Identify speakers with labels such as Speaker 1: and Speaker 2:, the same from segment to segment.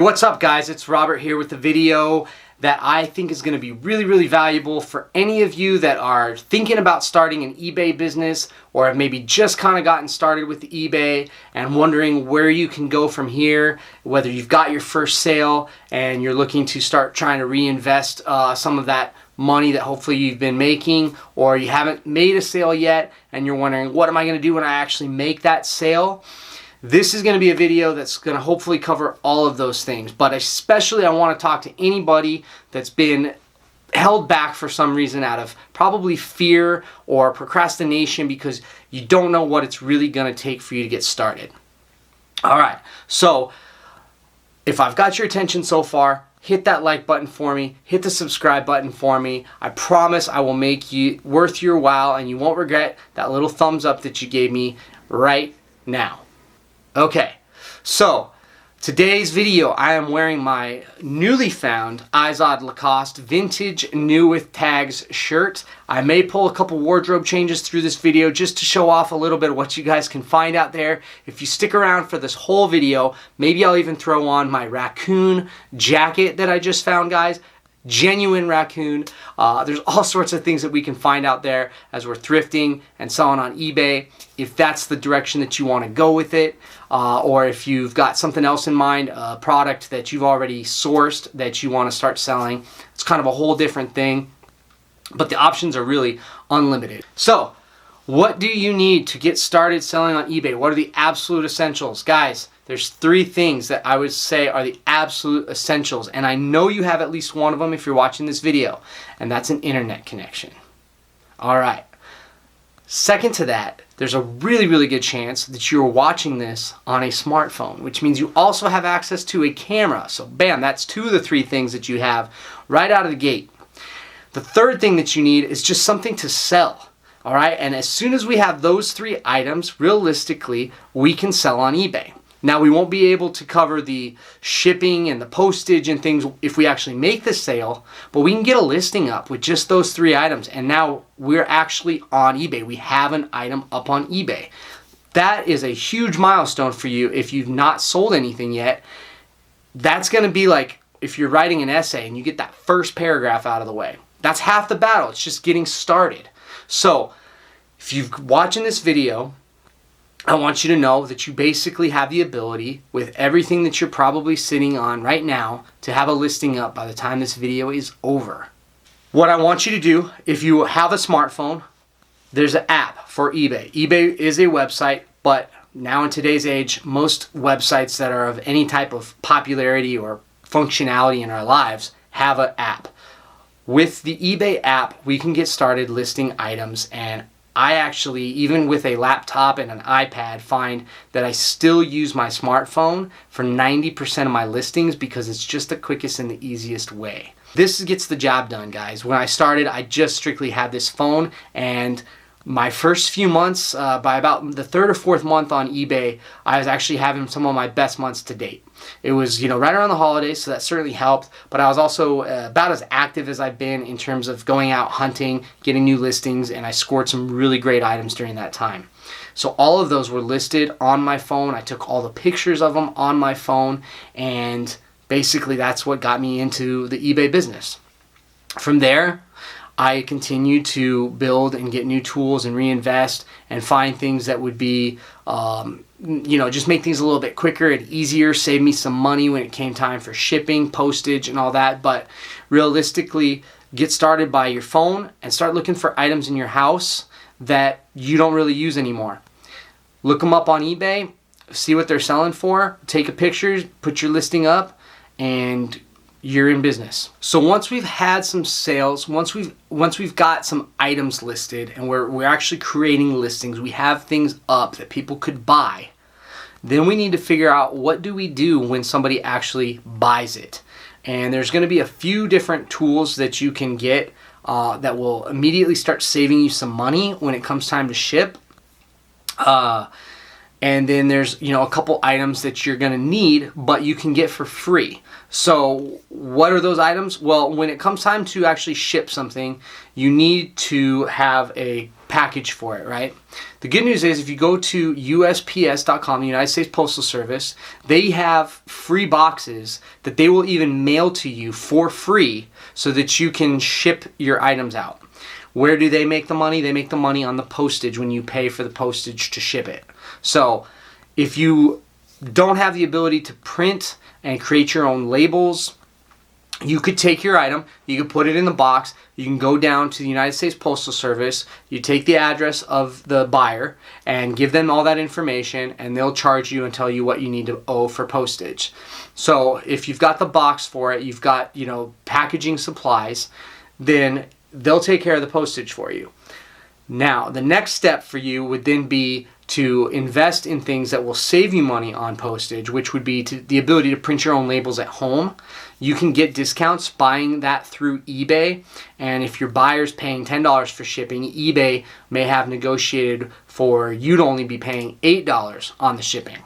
Speaker 1: What's up, guys? It's Robert here with the video that I think is going to be really valuable for any of you that are thinking about starting an eBay business or have maybe just kind of gotten started with eBay and wondering where you can go from here, whether you've got your first sale and you're looking to start trying to reinvest some of that money that hopefully you've been making, or you haven't made a sale yet and you're wondering, what am I going to do when I actually make that sale? This is going to be a video that's going to hopefully cover all of those things, but especially I want to talk to anybody that's been held back for some reason out of probably fear or procrastination because you don't know what it's really going to take for you to get started. All right, so if I've got your attention so far, hit that like button for me, hit the subscribe button for me. I promise I will make you worth your while and you won't regret that little thumbs up that you gave me right now. Okay, so today's video I am wearing my newly found Izod Lacoste vintage new with tags shirt. I may pull a couple wardrobe changes through this video just to show off a little bit of what you guys can find out there. If you stick around for this whole video, maybe I'll even throw on my raccoon jacket that I just found, guys. Genuine raccoon. There's all sorts of things that we can find out there as we're thrifting and selling on eBay. If that's the direction that you want to go with it, or if you've got something else in mind, a product that you've already sourced that you want to start selling, it's kind of a whole different thing. But the options are really unlimited. So, what do you need to get started selling on eBay? What are the absolute essentials? Guys, there's three things that I would say are the absolute essentials, and I know you have at least one of them if you're watching this video, and that's an internet connection. All right. Second to that, there's a really good chance that you're watching this on a smartphone, which means you also have access to a camera. So bam, that's two of the three things that you have right out of the gate. The third thing that you need is just something to sell. All right, and as soon as we have those three items, realistically, we can sell on eBay. Now, we won't be able to cover the shipping and the postage and things if we actually make the sale, but we can get a listing up with just those three items, and now we're actually on eBay. We have an item up on eBay. That is a huge milestone for you if you've not sold anything yet. That's going to be like if you're writing an essay and you get that first paragraph out of the way. That's half the battle. It's just getting started. So, if you're watching this video, I want you to know that you basically have the ability with everything that you're probably sitting on right now to have a listing up by the time this video is over. What I want you to do, if you have a smartphone, there's an app for eBay. eBay is a website, but now in today's age, most websites that are of any type of popularity or functionality in our lives have an app. With the eBay app, we can get started listing items, and I actually, even with a laptop and an iPad, find that I still use my smartphone for 90% of my listings because it's just the quickest and the easiest way. This gets the job done, guys. When I started, I just strictly had this phone, and my first few months, by about the third or fourth month on eBay, I was actually having some of my best months to date. It was, right around the holidays, so that certainly helped, but I was also about as active as I've been in terms of going out hunting, getting new listings, and I scored some really great items during that time. So all of those were listed on my phone. I took all the pictures of them on my phone, and basically that's what got me into the eBay business. From there, I continued to build and get new tools and reinvest and find things that would be, just make things a little bit quicker and easier, save me some money when it came time for shipping, postage, and all that. But realistically, get started by your phone and start looking for items in your house that you don't really use anymore. Look them up on eBay, see what they're selling for, take a picture, put your listing up, and you're in business. So once we've had some sales, once we've got some items listed and we're actually creating listings, we have things up that people could buy, then we need to figure out what do we do when somebody actually buys it. And there's going to be a few different tools that you can get that will immediately start saving you some money when it comes time to ship. And then there's, a couple items that you're going to need, but you can get for free. So what are those items? Well, when it comes time to actually ship something, you need to have a package for it, right? The good news is if you go to USPS.com, the United States Postal Service, they have free boxes that they will even mail to you for free so that you can ship your items out. Where do they make the money? They make the money on the postage when you pay for the postage to ship it. So if you don't have the ability to print and create your own labels, you could take your item, you could put it in the box, you can go down to the United States Postal Service, you take the address of the buyer and give them all that information, and they'll charge you and tell you what you need to owe for postage. So if you've got the box for it, you've got, packaging supplies, then they'll take care of the postage for you. Now, the next step for you would then be to invest in things that will save you money on postage, which would be the ability to print your own labels at home. You can get discounts buying that through eBay, and if your buyer's paying $10 for shipping, eBay may have negotiated for you to only be paying $8 on the shipping.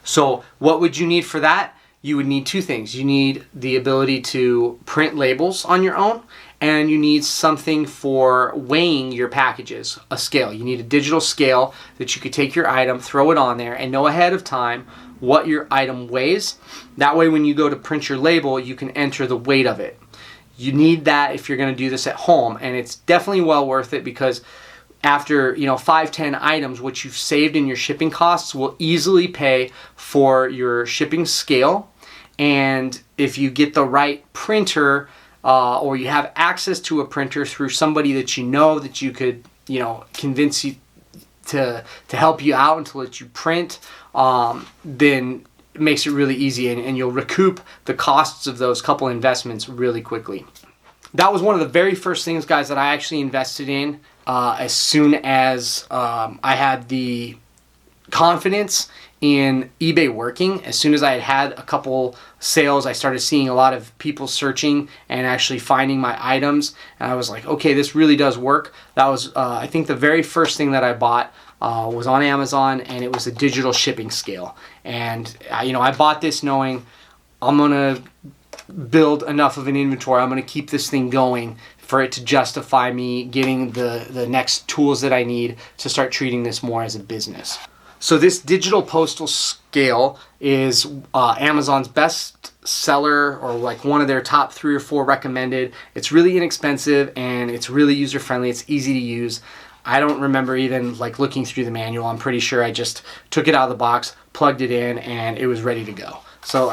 Speaker 1: So what would you need for that? You would need two things. You need the ability to print labels on your own, and you need something for weighing your packages, a scale. You need a digital scale that you could take your item, throw it on there, and know ahead of time what your item weighs. That way when you go to print your label, you can enter the weight of it. You need that if you're going to do this at home, and it's definitely well worth it because after 5-10 items, what you've saved in your shipping costs will easily pay for your shipping scale. And if you get the right printer, or you have access to a printer through somebody that that you could convince you to help you out and to let you print, then it makes it really easy, and you'll recoup the costs of those couple investments really quickly. That was one of the very first things, guys, that I actually invested in as soon as I had the confidence in eBay working. As soon as I had a couple sales, I started seeing a lot of people searching and actually finding my items, and I was like, okay, this really does work. That was I think the very first thing that I bought was on Amazon, and it was a digital shipping scale. And I bought this knowing I'm gonna build enough of an inventory, I'm gonna keep this thing going for it to justify me getting the next tools that I need to start treating this more as a business. So this digital postal scale is Amazon's best seller, or like one of their top 3 or 4 recommended. It's really inexpensive and it's really user friendly. It's easy to use. I don't remember even looking through the manual. I'm pretty sure I just took it out of the box, plugged it in, and it was ready to go. So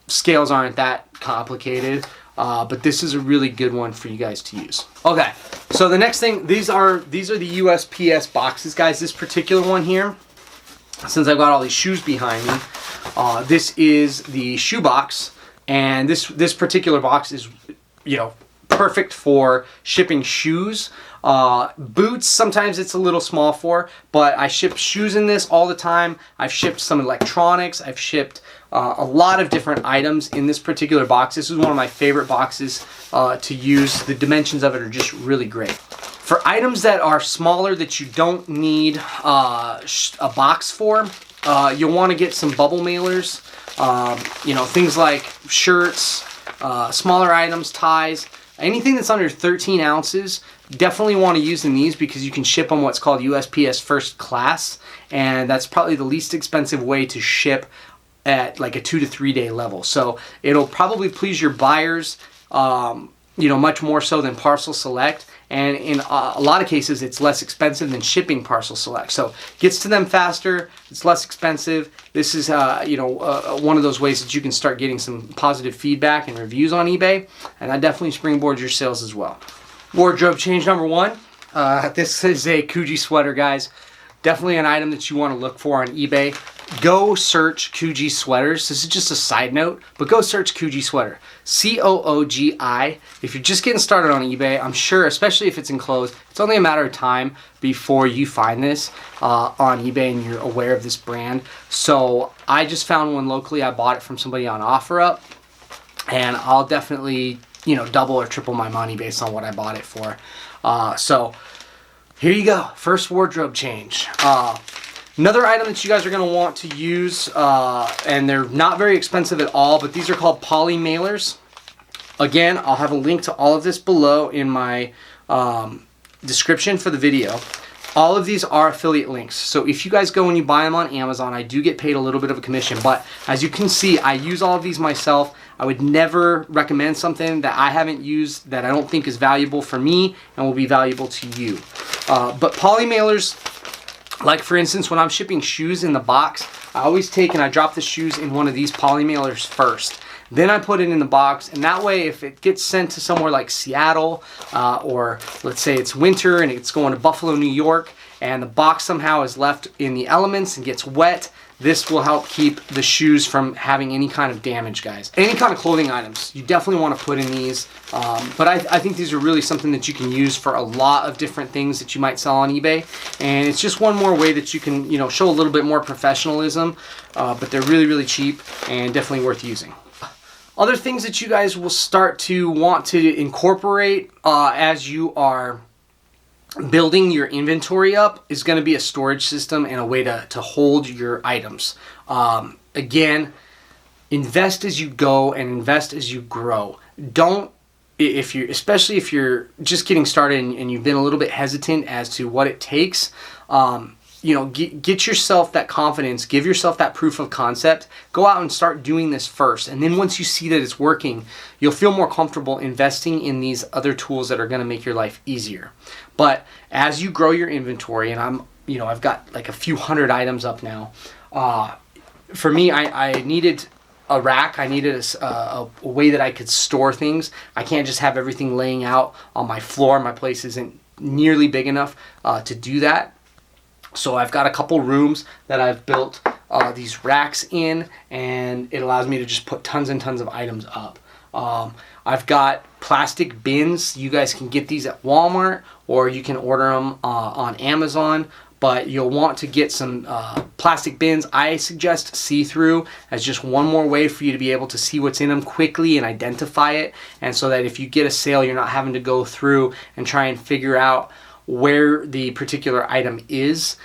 Speaker 1: scales aren't that complicated, but this is a really good one for you guys to use. Okay, so the next thing, these are the USPS boxes, guys. This particular one here, since I've got all these shoes behind me, this is the shoe box, and this particular box is perfect for shipping shoes. Boots, sometimes it's a little small for, but I ship shoes in this all the time. I've shipped some electronics. I've shipped a lot of different items in this particular box. This is one of my favorite boxes to use. The dimensions of it are just really great. For items that are smaller that you don't need a box for, you'll want to get some bubble mailers. Things like shirts, smaller items, ties, anything that's under 13 ounces. Definitely want to use in these because you can ship them what's called USPS First Class, and that's probably the least expensive way to ship at a 2 to 3 day level. So it'll probably please your buyers, much more so than Parcel Select. And in a lot of cases, it's less expensive than shipping Parcel Select. So gets to them faster, it's less expensive. This is one of those ways that you can start getting some positive feedback and reviews on eBay, and that definitely springboards your sales as well. Wardrobe change number 1. This is a Coogi sweater, guys. Definitely an item that you want to look for on eBay. Go search Coogi sweaters. This is just a side note, but go search Coogi sweater. Coogi. If you're just getting started on eBay, I'm sure, especially if it's enclosed, it's only a matter of time before you find this on eBay and you're aware of this brand. So I just found one locally. I bought it from somebody on OfferUp, and I'll definitely double or triple my money based on what I bought it for. So here you go, first wardrobe change. Another item that you guys are going to want to use, and they're not very expensive at all, but these are called poly mailers. Again, I'll have a link to all of this below in my description for the video, all of these are affiliate links. So if you guys go and you buy them on Amazon, I do get paid a little bit of a commission. But as you can see, I use all of these myself. I would never recommend something that I haven't used that I don't think is valuable for me and will be valuable to you. But poly mailers, like for instance, when I'm shipping shoes in the box, I always take and I drop the shoes in one of these poly mailers first. Then I put it in the box, and that way if it gets sent to somewhere like Seattle, or let's say it's winter and it's going to Buffalo, New York, and the box somehow is left in the elements and gets wet, this will help keep the shoes from having any kind of damage, guys. Any kind of clothing items, you definitely want to put in these. But I think these are really something that you can use for a lot of different things that you might sell on eBay. And it's just one more way that you can, you know, show a little bit more professionalism, but they're really, really cheap and definitely worth using. Other things that you guys will start to want to incorporate as you are building your inventory up is going to be a storage system and a way to hold your items. Again, invest as you go and invest as you grow. Especially if you're just getting started and you've been a little bit hesitant as to what it takes, you know, get yourself that confidence, give yourself that proof of concept, go out and start doing this first. And then once you see that it's working, you'll feel more comfortable investing in these other tools that are going to make your life easier. But as you grow your inventory, and I've got like a few hundred items up now. For me, I needed a rack. I needed a way that I could store things. I can't just have everything laying out on my floor. My place isn't nearly big enough to do that. So I've got a couple rooms that I've built these racks in, and it allows me to just put tons and tons of items up. I've got plastic bins. You guys can get these at Walmart, or you can order them on Amazon, but you'll want to get some plastic bins. I suggest see-through as just one more way for you to be able to see what's in them quickly and identify it, and so that if you get a sale, you're not having to go through and try and figure out where the particular item is.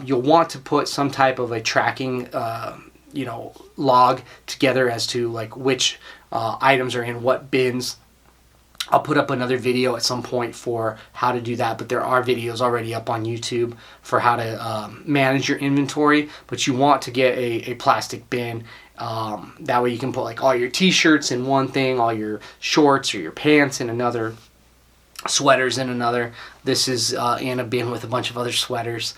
Speaker 1: You'll want to put some type of a tracking log together as to like which items are in what bins. I'll put up another video at some point for how to do that, but there are videos already up on YouTube for how to manage your inventory. But you want to get a plastic bin. That way you can put like all your t-shirts in one thing, all your shorts or your pants in another, sweaters in another. This is in a bin with a bunch of other sweaters.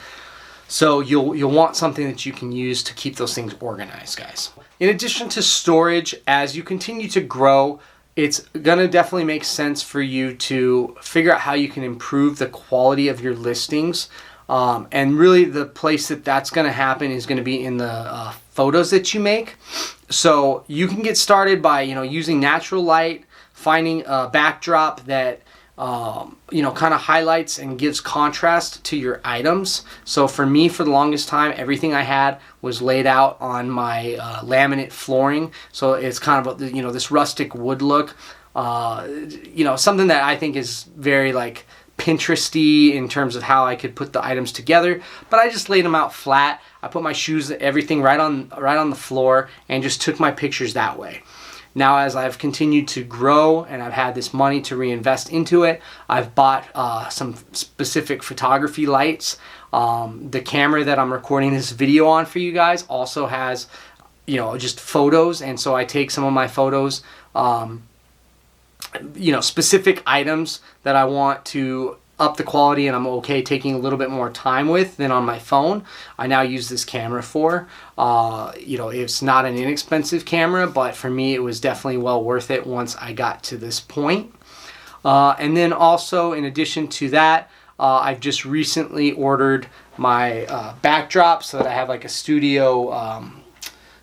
Speaker 1: So you'll want something that you can use to keep those things organized, guys. In addition to storage, as you continue to grow, it's gonna definitely make sense for you to figure out how you can improve the quality of your listings. And really the place that's gonna happen is gonna be in the photos that you make. So you can get started by using natural light, finding a backdrop that kind of highlights and gives contrast to your items. So for me, for the longest time, everything I had was laid out on my laminate flooring. So it's kind of this rustic wood look. Something that I think is very like Pinteresty in terms of how I could put the items together. But I just laid them out flat. I put my shoes, everything right on the floor, and just took my pictures that way. Now, as I've continued to grow and I've had this money to reinvest into it, I've bought some specific photography lights. The camera that I'm recording this video on for you guys also has, just photos. And so I take some of my photos, specific items that I want to up the quality and I'm okay taking a little bit more time with than on my phone. I now use this camera for. It's not an inexpensive camera, but for me it was definitely well worth it once I got to this point. And then also, in addition to that, I've just recently ordered my backdrop so that I have like a studio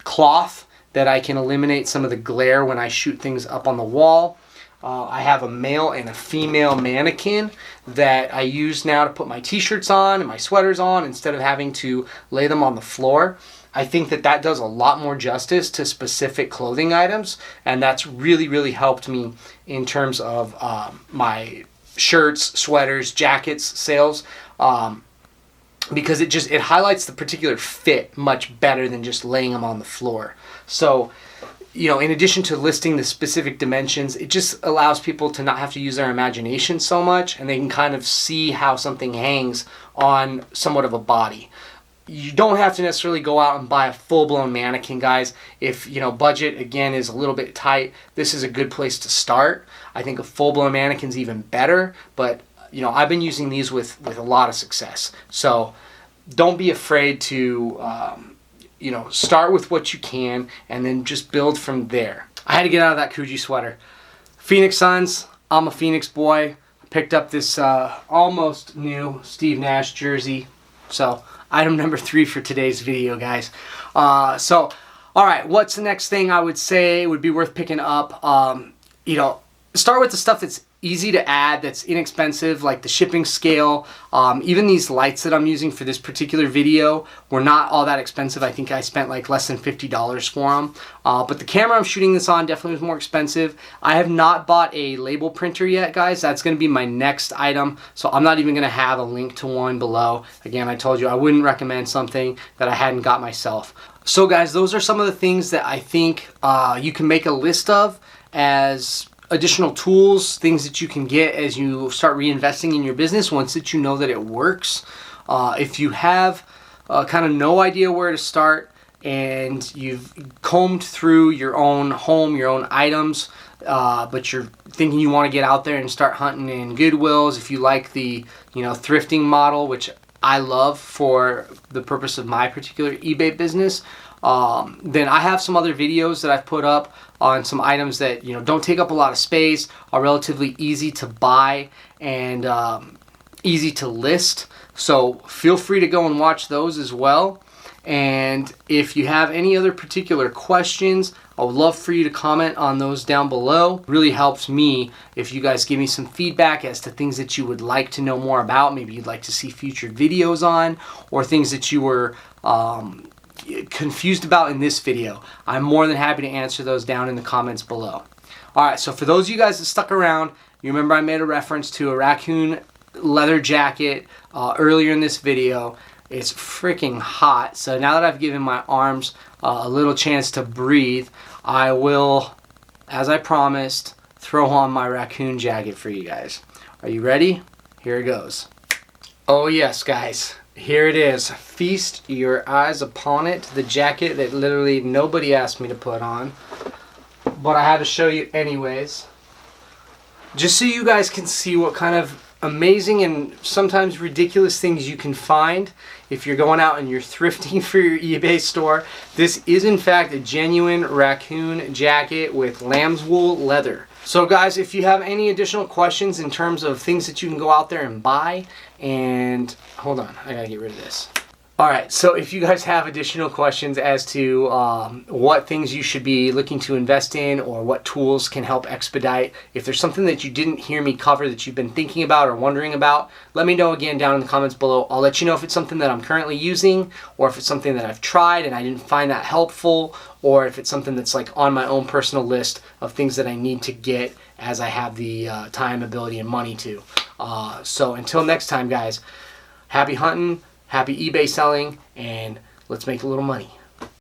Speaker 1: cloth that I can eliminate some of the glare when I shoot things up on the wall. I have a male and a female mannequin that I use now to put my t-shirts on and my sweaters on instead of having to lay them on the floor. I think that does a lot more justice to specific clothing items, and that's really, really helped me in terms of my shirts, sweaters, jackets sales, because it highlights the particular fit much better than just laying them on the floor. So in addition to listing the specific dimensions, it just allows people to not have to use their imagination so much, and they can kind of see how something hangs on somewhat of a body. You don't have to necessarily go out and buy a full-blown mannequin, guys. If budget again is a little bit tight, this is a good place to start. I think a full-blown mannequin's even better, but I've been using these with a lot of success. So don't be afraid to start with what you can and then just build from there. I had to get out of that Coogee sweater. Phoenix Suns, I'm a Phoenix boy. Picked up this almost new Steve Nash jersey. So item number 3 for today's video, guys. All right, what's the next thing I would say would be worth picking up? Start with the stuff that's easy to add, that's inexpensive, like the shipping scale. Even these lights that I'm using for this particular video were not all that expensive. I think I spent like less than $50 for them. But the camera I'm shooting this on definitely was more expensive. I have not bought a label printer yet, guys. That's going to be my next item. So I'm not even going to have a link to one below. Again, I told you I wouldn't recommend something that I hadn't got myself. So guys, those are some of the things that I think you can make a list of as additional tools, things that you can get as you start reinvesting in your business once that you know that it works. If you have kind of no idea where to start and you've combed through your own home, your own items, but you're thinking you want to get out there and start hunting in Goodwills, if you like the thrifting model, which I love for the purpose of my particular eBay business, then I have some other videos that I've put up on some items that don't take up a lot of space, are relatively easy to buy and easy to list. So feel free to go and watch those as well. And if you have any other particular questions, I would love for you to comment on those down below. It really helps me if you guys give me some feedback as to things that you would like to know more about. Maybe you'd like to see future videos on, or things that you were confused about in this video. I'm more than happy to answer those down in the comments below. Alright, so for those of you guys that stuck around, you remember I made a reference to a raccoon leather jacket earlier in this video. It's freaking hot, so now that I've given my arms a little chance to breathe, I will, as I promised, throw on my raccoon jacket for you guys. Are you ready? Here it goes. Oh yes, guys. Here it is. Feast your eyes upon it. The jacket that literally nobody asked me to put on, but I had to show you anyways. Just so you guys can see what kind of amazing and sometimes ridiculous things you can find if you're going out and you're thrifting for your eBay store. This is in fact a genuine raccoon jacket with lamb's wool leather. So guys, if you have any additional questions in terms of things that you can go out there and buy, and hold on, I gotta get rid of this. Alright, so if you guys have additional questions as to what things you should be looking to invest in, or what tools can help expedite, if there's something that you didn't hear me cover that you've been thinking about or wondering about, let me know again down in the comments below. I'll let you know if it's something that I'm currently using, or if it's something that I've tried and I didn't find that helpful, or if it's something that's like on my own personal list of things that I need to get as I have the time, ability, and money to. So until next time, guys, happy hunting, happy eBay selling, and let's make a little money.